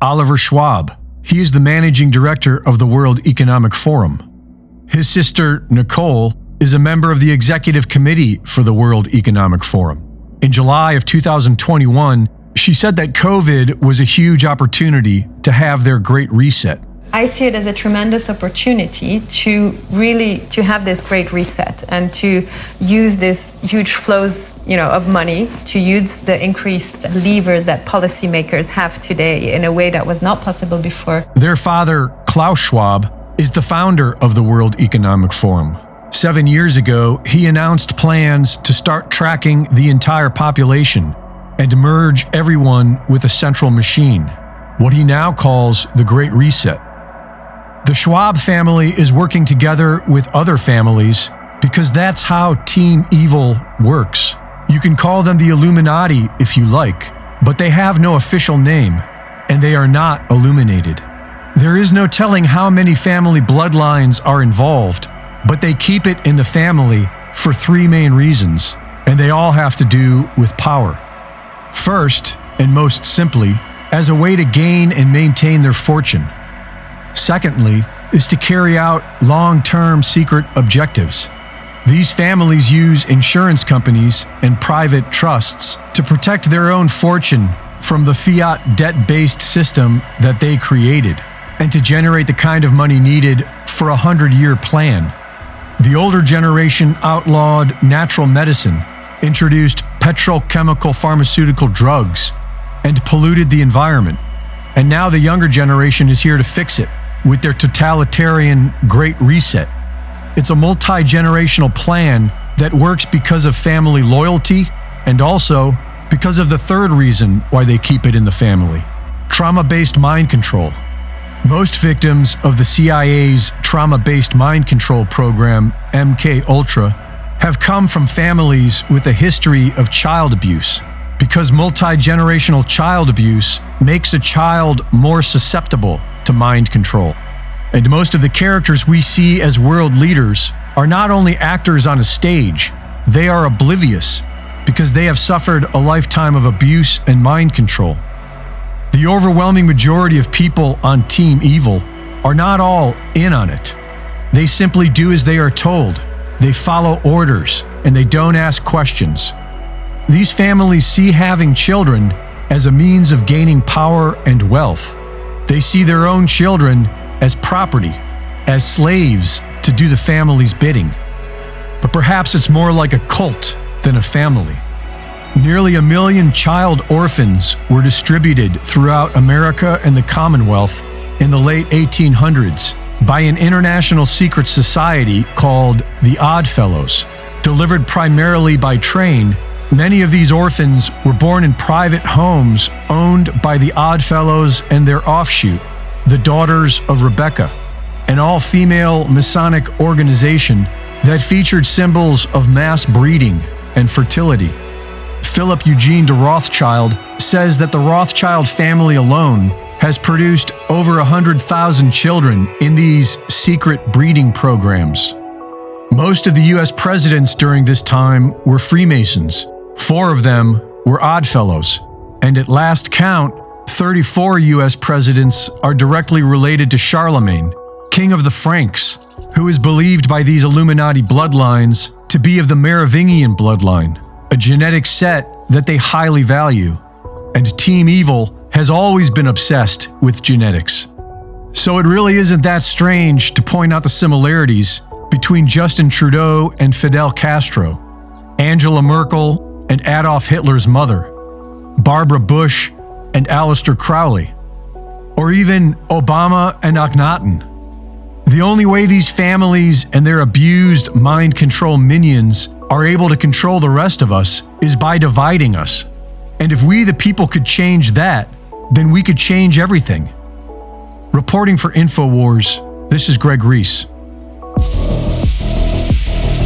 Oliver Schwab. He is the managing director of the World Economic Forum. His sister, Nicole, is a member of the executive committee for the World Economic Forum. In July of 2021, she said that COVID was a huge opportunity to have their Great Reset. I see it as a tremendous opportunity to have this great reset and to use this huge flows, of money, to use the increased levers that policymakers have today in a way that was not possible before. Their father, Klaus Schwab, is the founder of the World Economic Forum. 7 years ago, he announced plans to start tracking the entire population and merge everyone with a central machine, what he now calls the Great Reset. The Schwab family is working together with other families because that's how Team Evil works. You can call them the Illuminati if you like, but they have no official name, and they are not illuminated. There is no telling how many family bloodlines are involved, but they keep it in the family for 3 main reasons, and they all have to do with power. First, and most simply, as a way to gain and maintain their fortune. Secondly, is to carry out long-term secret objectives. These families use insurance companies and private trusts to protect their own fortune from the fiat debt-based system that they created, and to generate the kind of money needed for a 100-year plan. The older generation outlawed natural medicine, introduced petrochemical pharmaceutical drugs, and polluted the environment. And now the younger generation is here to fix it with their totalitarian Great Reset. It's a multi-generational plan that works because of family loyalty and also because of the third reason why they keep it in the family: trauma-based mind control. Most victims of the CIA's trauma-based mind control program, MK-Ultra, have come from families with a history of child abuse, because multi-generational child abuse makes a child more susceptible to mind control. And most of the characters we see as world leaders are not only actors on a stage, they are oblivious because they have suffered a lifetime of abuse and mind control. The overwhelming majority of people on Team Evil are not all in on it. They simply do as they are told. They follow orders and they don't ask questions. These families see having children as a means of gaining power and wealth. They see their own children as property, as slaves to do the family's bidding. But perhaps it's more like a cult than a family. Nearly 1 million child orphans were distributed throughout America and the Commonwealth in the late 1800s by an international secret society called the Oddfellows. Delivered primarily by train, many of these orphans were born in private homes owned by the Oddfellows and their offshoot, the Daughters of Rebecca, an all-female Masonic organization that featured symbols of mass breeding and fertility. Philip Eugene de Rothschild says that the Rothschild family alone has produced over 100,000 children in these secret breeding programs. Most of the US presidents during this time were Freemasons. 4 of them were Oddfellows, and at last count, 34 US presidents are directly related to Charlemagne, king of the Franks, who is believed by these Illuminati bloodlines to be of the Merovingian bloodline, a genetic set that they highly value. And Team Evil has always been obsessed with genetics. So it really isn't that strange to point out the similarities between Justin Trudeau and Fidel Castro, Angela Merkel and Adolf Hitler's mother, Barbara Bush and Aleister Crowley, or even Obama and Akhenaten. The only way these families and their abused mind control minions are able to control the rest of us is by dividing us. And if we the people could change that, then we could change everything. Reporting for InfoWars, this is Greg Reese.